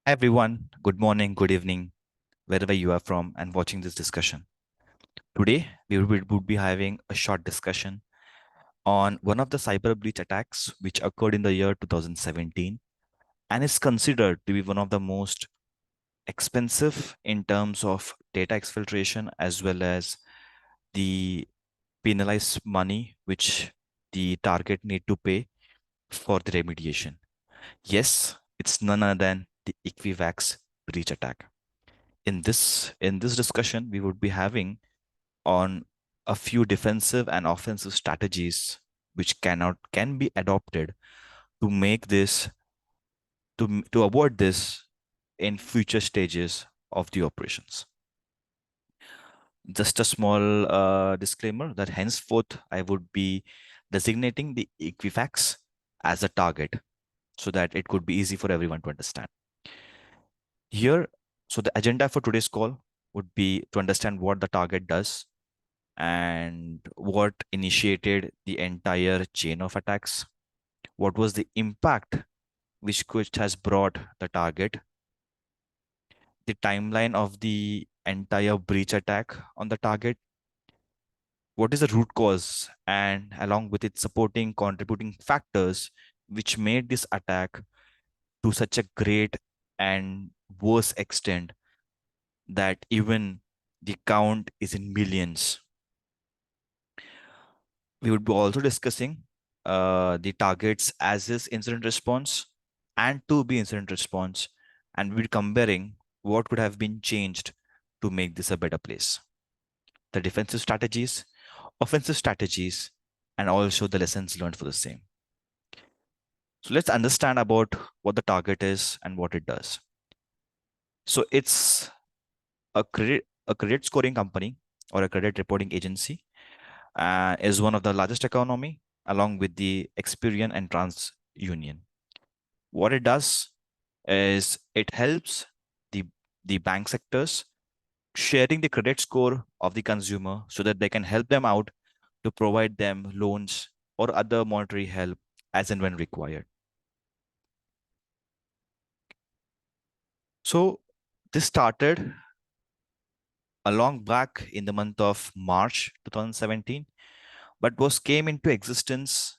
Hi everyone, good morning, good evening, wherever you are from and watching this discussion. Today, we would be having a short discussion on one of the cyber breach attacks which occurred in the year 2017 and is considered to be one of the most expensive in terms of data exfiltration as well as the penalized money which the target need to pay for the remediation. Yes, it's none other than the Equifax breach attack. In this discussion we would be having on a few defensive and offensive strategies which can be adopted to make this to avoid this in future stages of the operations. Just a small disclaimer that henceforth I would be designating the Equifax as a target so that it could be easy for everyone to understand. Here, so the agenda for today's call would be to understand what the target does and what initiated the entire chain of attacks. What was the impact which has brought the target, the timeline of the entire breach attack on the target, what is the root cause, and along with its supporting contributing factors which made this attack to such a great and worse extent that even the count is in millions. We would be also discussing the targets as is incident response and to be incident response, and we're comparing what could have been changed to make this a better place. The defensive strategies, offensive strategies, and also the lessons learned for the same. So let's understand about what the target is and what it does. So it's a credit scoring company or a credit reporting agency, is one of the largest economy along with the Experian and TransUnion. What it does is it helps the the bank sectors sharing the credit score of the consumer so that they can help them out to provide them loans or other monetary help as and when required. So this started a long back in the month of March 2017, but was came into existence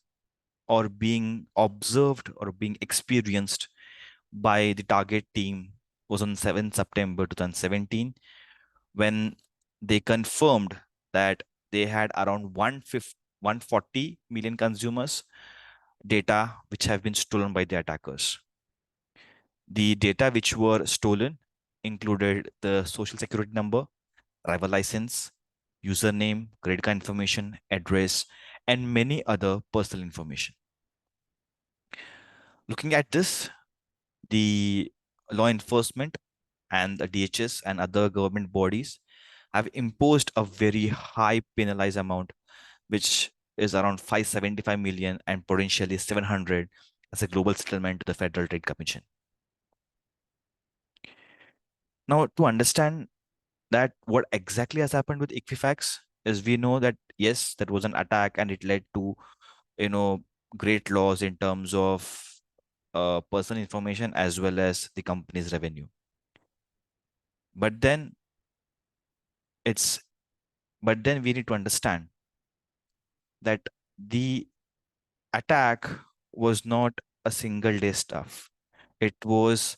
or being observed or being experienced by the target team was on 7th September 2017 when they confirmed that they had around 140 million consumers data which have been stolen by the attackers. The data which were stolen included the social security number, driver license, username, credit card information, address, and many other personal information. Looking at this, the law enforcement and the DHS and other government bodies have imposed a very high penalized amount, which is around 575 million and potentially 700 as a global settlement to the Federal Trade Commission. Now, to understand that what exactly has happened with Equifax is we know that yes, that was an attack and it led to you know great loss in terms of personal information as well as the company's revenue. But then it's but then we need to understand that the attack was not a single day stuff. It was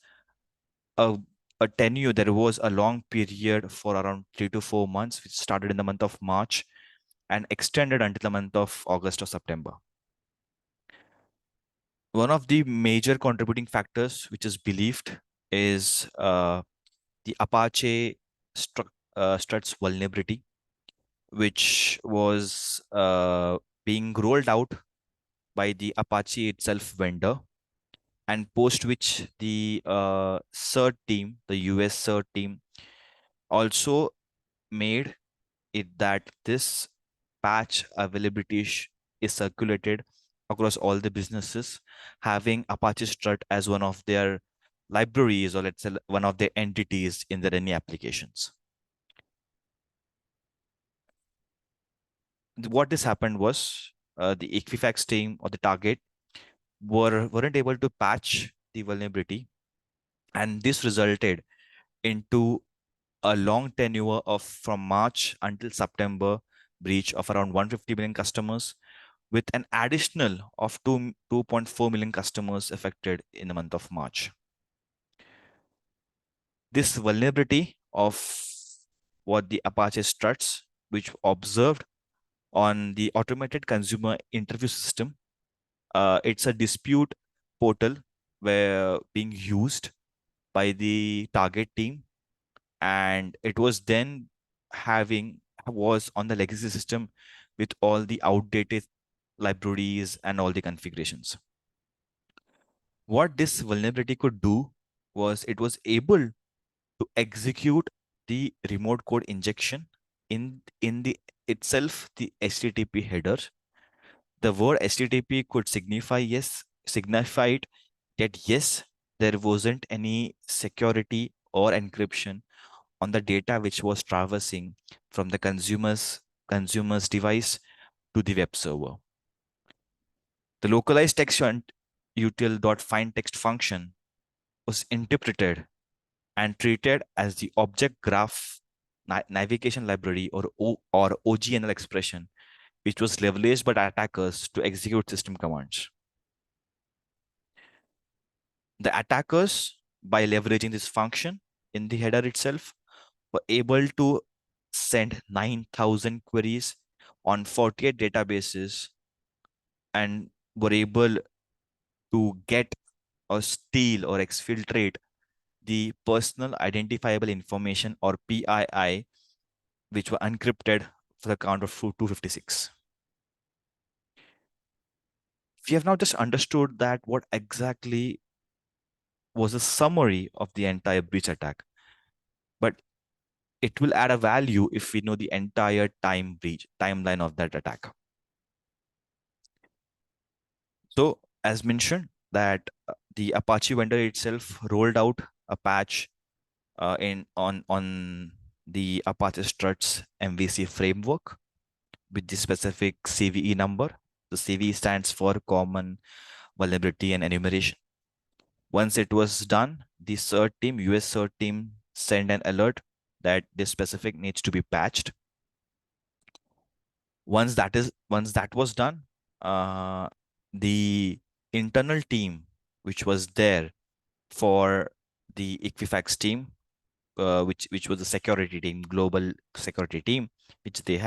a a tenure. There was a long period for around 3 to 4 months, which started in the month of March and extended until the month of August or September. One of the major contributing factors, which is believed, is the Apache struts vulnerability, which was being rolled out by the Apache itself vendor, and post which the CERT team, the US CERT team, also made it that this patch availability is circulated across all the businesses, having Apache Strut as one of their libraries or let's say one of their entities in their any applications. What this happened was the Equifax team or the target weren't able to patch the vulnerability, And this resulted into a long tenure of from March until September breach of around 150 million customers, with an additional of 2.4 million customers affected in the month of March. This vulnerability of what the Apache struts, which observed on the automated consumer interview system, it's a dispute portal where being used by the target team, and it was then having was on the legacy system with all the outdated libraries and all the configurations. What this vulnerability could do was it was able to execute the remote code injection in the itself the HTTP header. The word HTTP could signified that yes, there wasn't any security or encryption on the data which was traversing from the consumer's device to the web server. The localized text util.find text function was interpreted and treated as the object graph navigation library or OGNL expression, which was leveraged by attackers to execute system commands. The attackers, by leveraging this function in the header itself, were able to send 9,000 queries on 48 databases and were able to get or steal or exfiltrate the personal identifiable information or PII, which were encrypted for the count of 256. We have now just understood that what exactly was a summary of the entire breach attack, but it will add a value if we know the entire timeline of that attack. So, as mentioned, that the Apache vendor itself rolled out a patch in on the Apache Struts MVC framework with the specific CVE number. The CVE stands for Common Vulnerability and Enumeration. Once it was done, the CERT team, US CERT team, sent an alert that this specific needs to be patched. Once that was done, uh, the internal team, which was there for the Equifax team, which was the security team, global security team, which they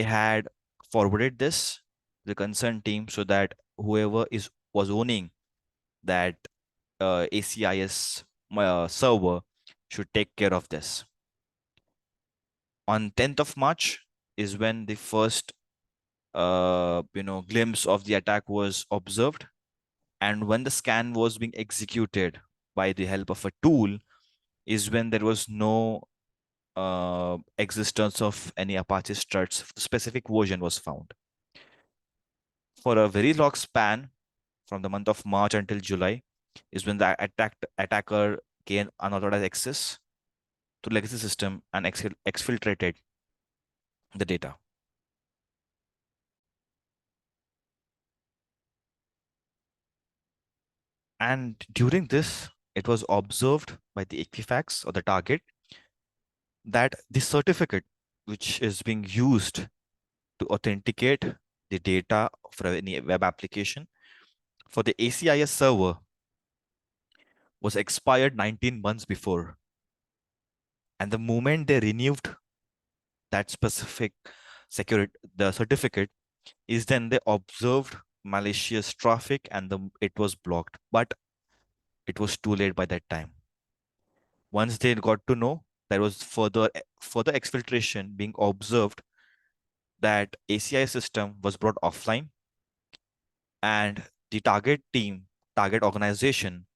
had forwarded this to the concerned team so that whoever was owning that ACIS server should take care of this. On 10th of March is when the first glimpse of the attack was observed, and when the scan was being executed by the help of a tool is when there was no existence of any Apache struts. The specific version was found. For a very long span, from the month of March until July, is when the attacker gained unauthorized access to legacy system and exfiltrated the data. And during this, it was observed by the Equifax or the target that the certificate which is being used to authenticate the data for any web application for the ACIS server was expired 19 months before. And the moment they renewed that specific the certificate, is then they observed malicious traffic and it was blocked. But it was too late by that time. Once they got to know there was further exfiltration being observed, that ACI system was brought offline, and the target organization,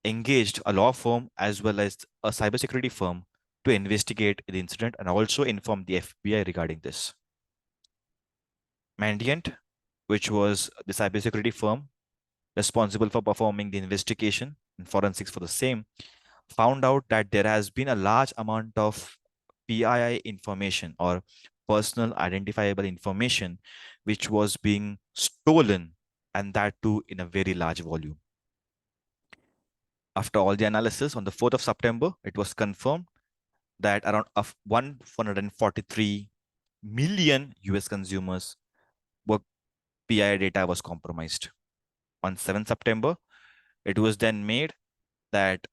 engaged a law firm as well as a cybersecurity firm to investigate the incident and also inform the FBI regarding this. Mandiant, which was the cybersecurity firm responsible for performing the investigation and forensics for the same, found out that there has been a large amount of PII information or personal identifiable information which was being stolen, and that too in a very large volume. After all the analysis, on the 4th of September, it was confirmed that around 143 million US consumers were PII data was compromised. On 7th September, it was then made that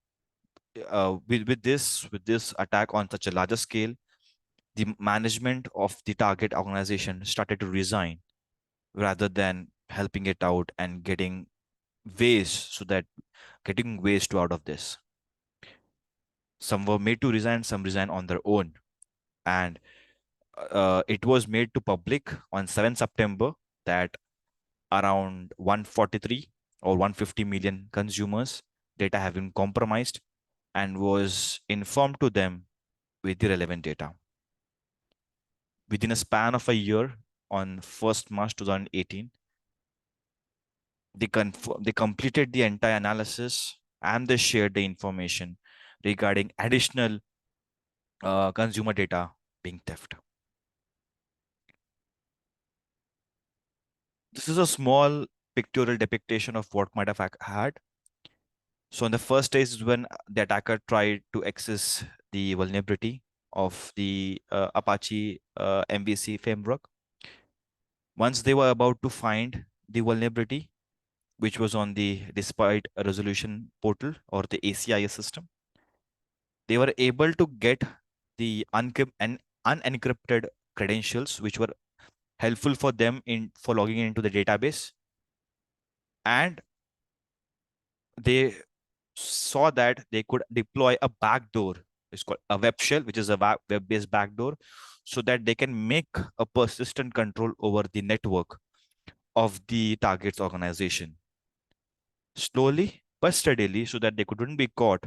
with this attack on such a larger scale, the management of the target organization started to resign rather than helping it out and getting waste out of this. Some were made to resign, some resign on their own, and it was made to public on 7th September that around 143 or 150 million consumers data have been compromised and was informed to them with the relevant data. Within a span of a year, on 1st March 2018, they completed the entire analysis and they shared the information regarding additional consumer data being theft. This is a small pictorial depiction of what might have had. So, in the first stage is when the attacker tried to access the vulnerability of the Apache MVC framework. Once they were about to find the vulnerability, which was on the Despite Resolution portal or the ACIS system, they were able to get the unencrypted credentials, which were helpful for them in for logging into the database, and they saw that they could deploy a backdoor. It's called a web shell, which is a web-based backdoor, so that they can make a persistent control over the network of the target's organization. Slowly but steadily, so that they couldn't be caught,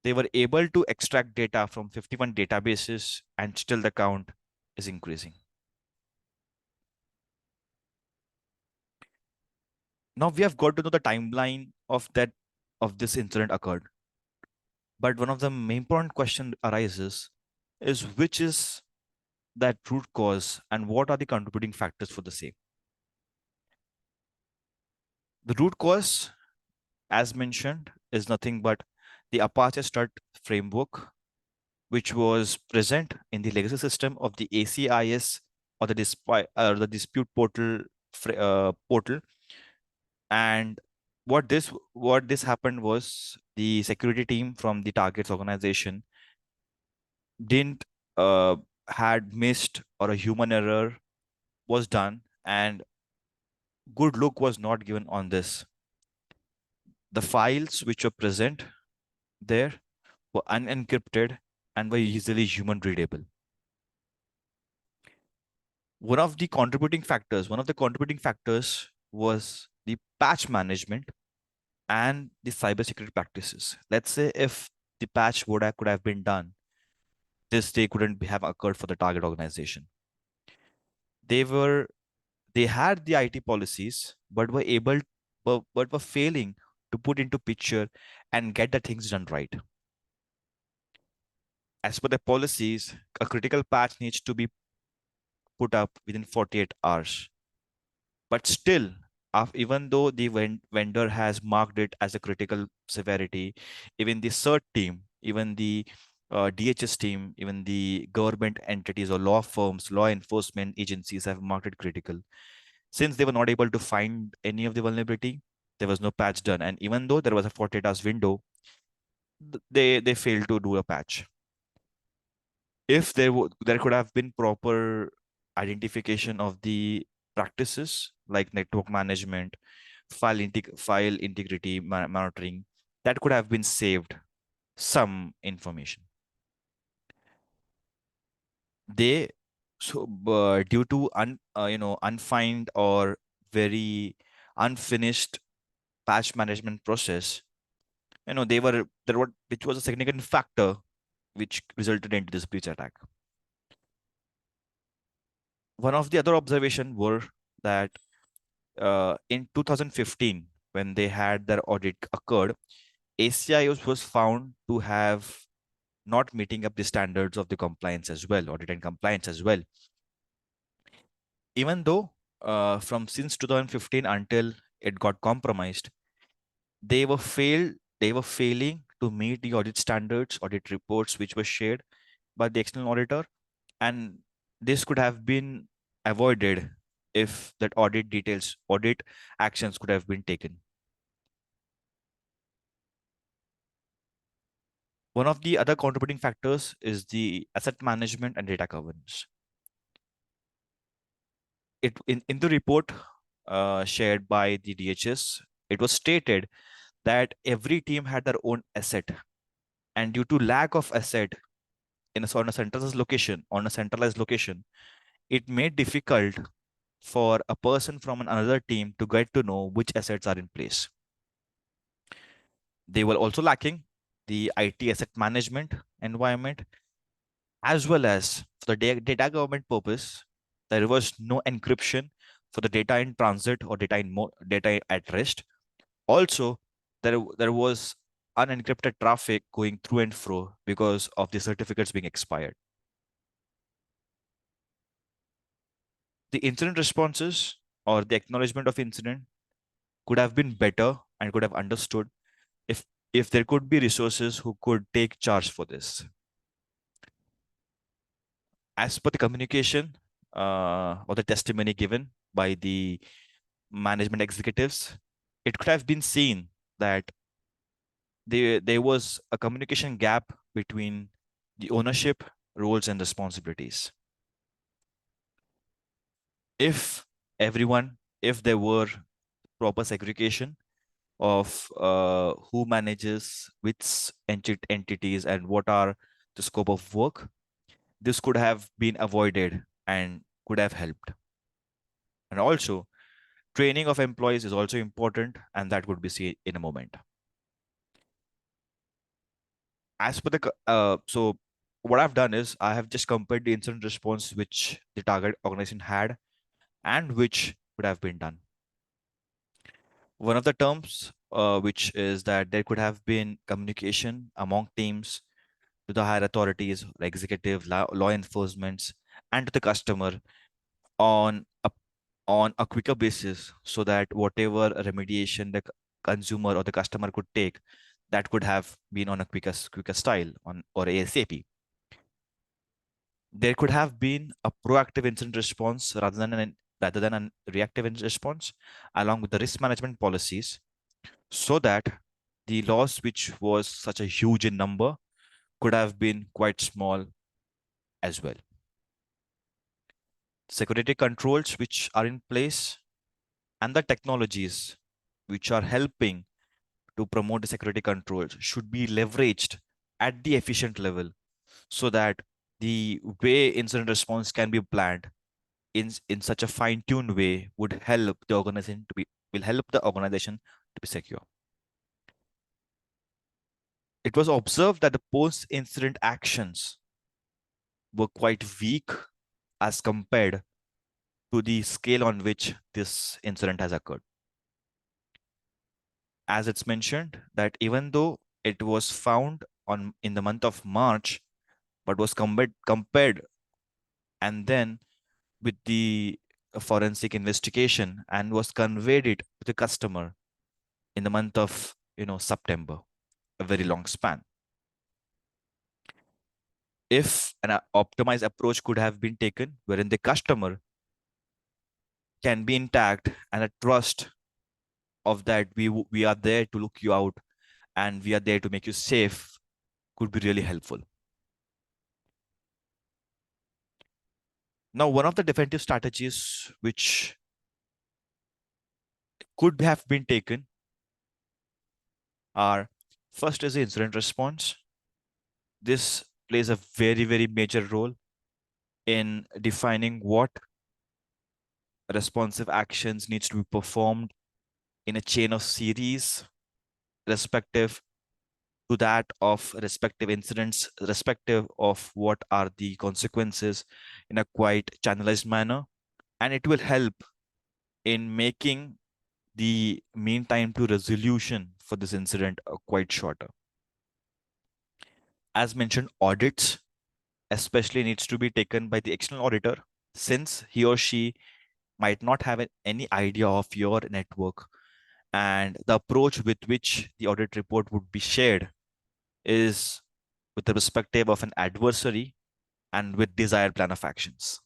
they were able to extract data from 51 databases, and still the count is increasing. Now we have got to know the timeline of this incident occurred. But one of the main important question arises is which is that root cause and what are the contributing factors for the same. The root cause, as mentioned, is nothing but the Apache Strut framework, which was present in the legacy system of the ACIS or the dispute portal. And what this happened was the security team from the targets organization didn't had missed, or a human error was done, and good look was not given on this. The files which were present there were unencrypted and were easily human readable. One of the contributing factors was the patch management and the cybersecurity practices. Let's say if the patch could have been done, this day couldn't have occurred for the target organization. They were they had the IT policies, but were failing to put into picture and get the things done right. As per the policies, a critical patch needs to be put up within 48 hours. But still, even though the vendor has marked it as a critical severity, even the CERT team, even the DHS team, even the government entities or law firms, law enforcement agencies have marked it critical. Since they were not able to find any of the vulnerability, there was no patch done. And even though there was a 48 hours window, they failed to do a patch. If there could have been proper identification of the practices like network management, file integrity monitoring, that could have been saved some information. They due to unfined or very unfinished patch management process, they were there were which was a significant factor which resulted into this breach attack. One of the other observation were that in 2015, when they had their audit occurred, ACIOs was found to have not meeting up the standards of the compliance as well, audit and compliance as well. Even though from since 2015 until it got compromised, they they were failing to meet the audit standards, audit reports which were shared by the external auditor, and this could have been avoided if that audit actions could have been taken. One of the other contributing factors is the asset management and data governance. In the report shared by the DHS, it was stated that every team had their own asset, and due to lack of asset on a centralized location, it made difficult for a person from another team to get to know which assets are in place. They were also lacking the IT asset management environment, as well as for the data government purpose, there was no encryption for the data in transit or data at rest. Also, there was unencrypted traffic going through and fro because of the certificates being expired. The incident responses or the acknowledgement of incident could have been better and could have understood if if there could be resources who could take charge for this. As per the communication or the testimony given by the management executives, it could have been seen that there was a communication gap between the ownership, roles, and responsibilities. If if there were proper segregation of who manages which entities and what are the scope of work, this could have been avoided and could have helped. And also, training of employees is also important, and that would be seen in a moment. As per so what I've done is I have just compared the incident response which the target organization had and which would have been done. One of the terms which is that there could have been communication among teams to the higher authorities, executive, law enforcement, and to the customer on a quicker basis, so that whatever remediation the consumer or the customer could take, that could have been on a quicker style on or ASAP. There could have been a proactive incident response rather than a reactive incident response, along with the risk management policies, so that the loss, which was such a huge in number, could have been quite small as well. Security controls which are in place and the technologies which are helping to promote the security controls should be leveraged at the efficient level, so that the way incident response can be planned in such a fine-tuned way would help the organization to be will help the organization to be secure. It was observed that the post-incident actions were quite weak as compared to the scale on which this incident has occurred. As it's mentioned that even though it was found on in the month of March, but was compared and then with the forensic investigation and was conveyed it to the customer in the month of September, a very long span. If an optimized approach could have been taken, wherein the customer can be intact and a trust of that we are there to look you out and we are there to make you safe, could be really helpful. Now, one of the defensive strategies which could have been taken are, first is the incident response. This plays a very major role in defining what responsive actions needs to be performed in a chain of series, respective to that of respective incidents, respective of what are the consequences, in a quite channelized manner. And it will help in making the mean time to resolution for this incident quite shorter. As mentioned, audits especially needs to be taken by the external auditor, since he or she might not have any idea of your network And the approach with which the audit report would be shared is with the perspective of an adversary and with desired plan of actions.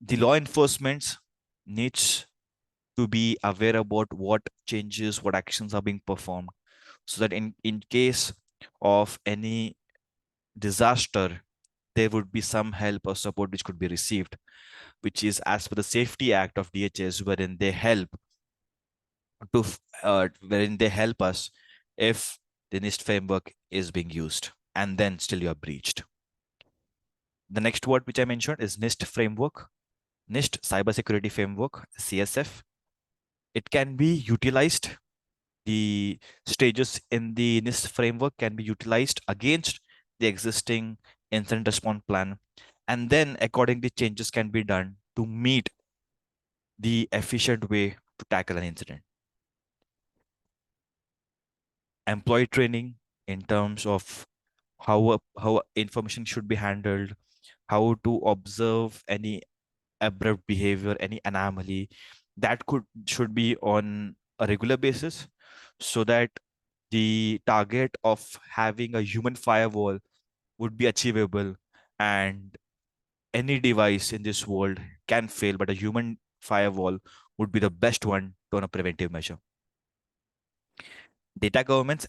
The law enforcement needs to be aware about what changes, what actions are being performed, so that in case of any disaster, there would be some help or support which could be received, which is as per the Safety Act of DHS, wherein they help us if the NIST framework is being used, and then still you are breached. The next word which I mentioned is NIST framework, NIST Cybersecurity Framework, CSF. It can be utilized. The stages in the NIST framework can be utilized against the existing incident response plan, and then accordingly changes can be done to meet the efficient way to tackle an incident. Employee training in terms of how information should be handled, how to observe any abrupt behavior, any anomaly that could should be on a regular basis, so that the target of having a human firewall would be achievable. And any device in this world can fail, but a human firewall would be the best one on a preventive measure. Data governance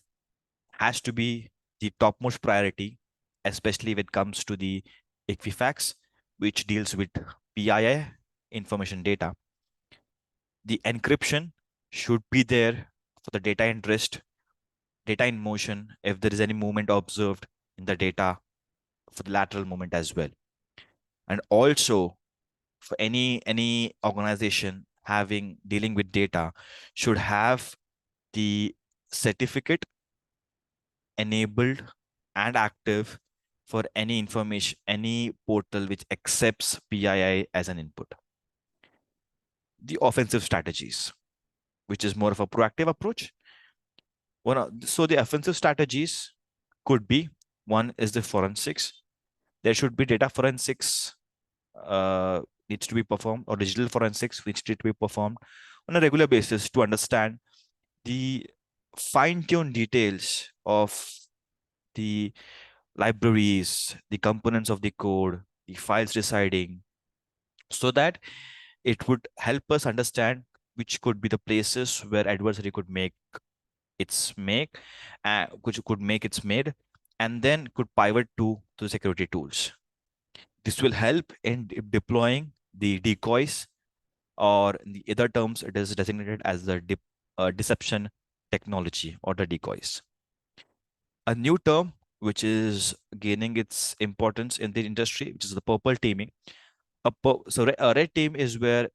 has to be the topmost priority, especially when it comes to the Equifax, which deals with PII information data. The encryption should be there for the data in rest, data in motion, if there is any movement observed in the data for the lateral movement as well. And also for any organization having dealing with data should have the certificate enabled and active for any information, any portal which accepts PII as an input. The offensive strategies, which is more of a proactive approach. So the offensive strategies could be: one is the forensics. There should be data forensics needs to be performed, or digital forensics which need to be performed on a regular basis to understand the fine-tuned details of the libraries, the components of the code, the files residing, so that it would help us understand which could be the places where adversary could make its make, which could make its made, and then could pivot to security tools. This will help in deploying the decoys, or in the other terms, it is designated as the deception technology or the decoys. A new term which is gaining its importance in the industry, which is the purple teaming. A red team is where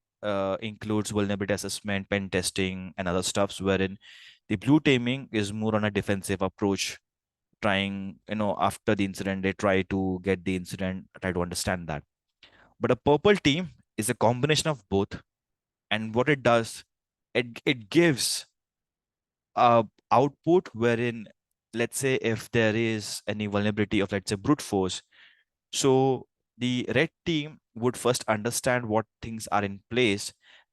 includes vulnerability assessment, pen testing, and other stuffs, wherein the blue teaming is more on a defensive approach, trying, after the incident, they try to get the incident, try to understand that. But a purple team is a combination of both. And what it does, it gives a output wherein, let's say, if there is any vulnerability of, let's say, brute force, so the red team would first understand what things are in place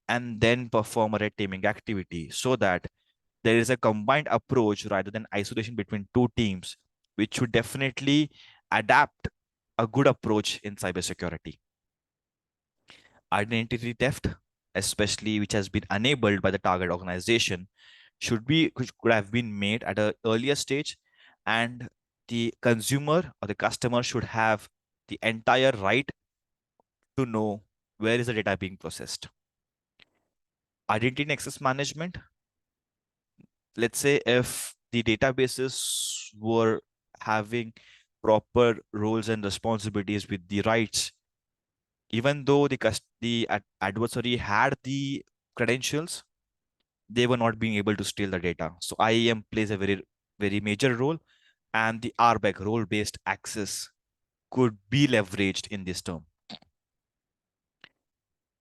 and then perform a red teaming activity, so that there is a combined approach rather than isolation between two teams, which would definitely adapt a good approach in cybersecurity. Identity theft, especially which has been enabled by the target organization, which could have been made at an earlier stage, and the consumer or the customer should have the entire right to know where is the data being processed. Identity and access management. Let's say if the databases were having proper roles and responsibilities with the rights, even though the adversary had the credentials, they were not being able to steal the data. So IAM plays a very major role, and the RBAC, role-based access, could be leveraged in this term.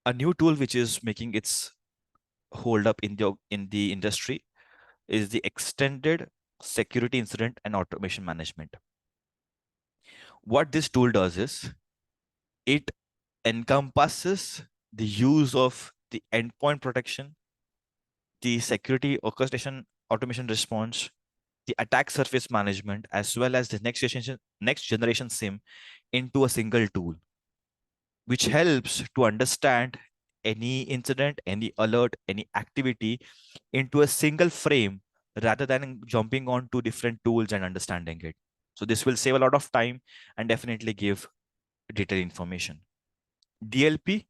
A new tool which is making its hold up in the industry is the extended security incident and automation management. What this tool does is it encompasses the use of the endpoint protection, the security orchestration automation response, the attack surface management, as well as the next generation SIM into a single tool, which helps to understand any incident, any alert, any activity into a single frame rather than jumping on to different tools and understanding it. So this will save a lot of time and definitely give detailed information. DLP,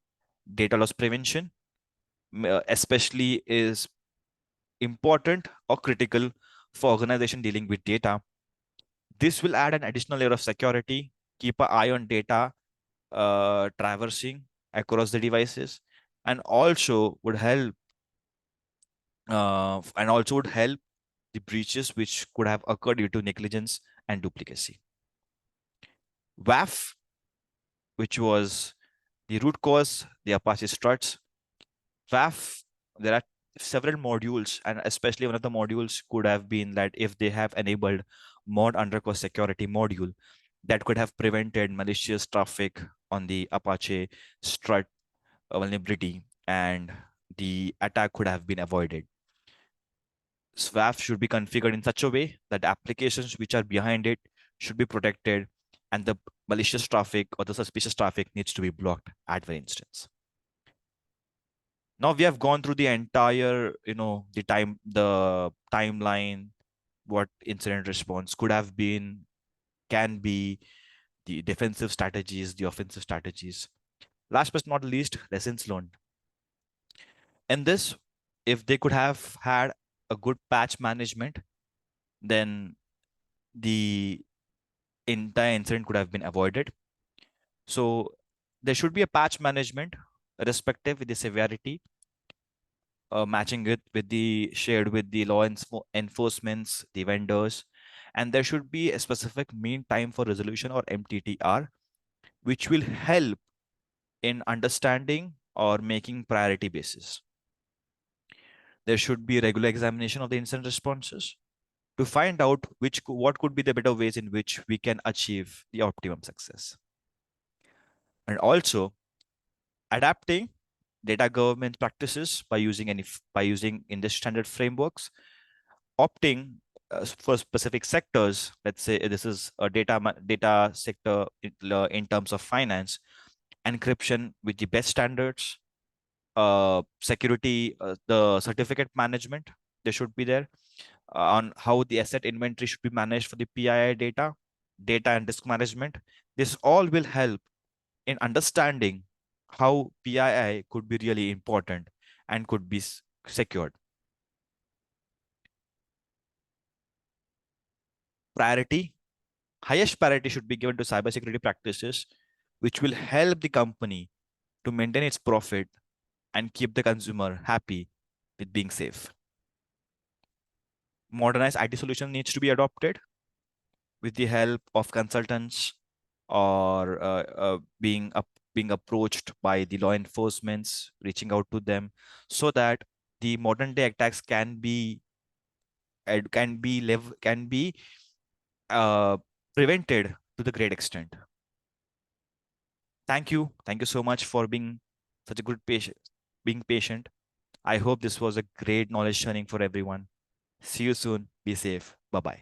data loss prevention, especially is important or critical for organization dealing with data. This will add an additional layer of security, keep an eye on data traversing across the devices, and also would help the breaches which could have occurred due to negligence and duplicacy. WAF, which was the root cause, the Apache struts. WAF, there are several modules, and especially one of the modules could have been that if they have enabled mod underscore security module, that could have prevented malicious traffic on the Apache strut vulnerability, and the attack could have been avoided. SWAF should be configured in such a way that applications which are behind it should be protected, and the malicious traffic or the suspicious traffic needs to be blocked at the instance. Now we have gone through the entire, the timeline, what incident response could have been, can be, the defensive strategies, the offensive strategies. Last but not least, lessons learned. In this, if they could have had a good patch management, then the entire incident could have been avoided. So there should be a patch management respective with the severity, matching it with the shared with the enforcements, the vendors, and there should be a specific mean time for resolution or MTTR, which will help in understanding or making priority basis. There should be regular examination of the incident responses to find out what could be the better ways in which we can achieve the optimum success. And also adapting data governance practices by using industry standard frameworks, opting for specific sectors. Let's say this is a data sector in terms of finance, encryption with the best standards, security, the certificate management, they should be there, on how the asset inventory should be managed for the PII data and risk management. This all will help in understanding how PII could be really important and could be secured. Priority, highest priority should be given to cybersecurity practices, which will help the company to maintain its profit and keep the consumer happy with being safe. Modernized IT solution needs to be adopted with the help of consultants, or being approached by the law enforcements, reaching out to them, so that the modern day attacks can be uh, prevented to the great extent. Thank you so much for being such a good patient, being patient. I hope this was a great knowledge sharing for everyone. See you soon. Be safe. Bye bye.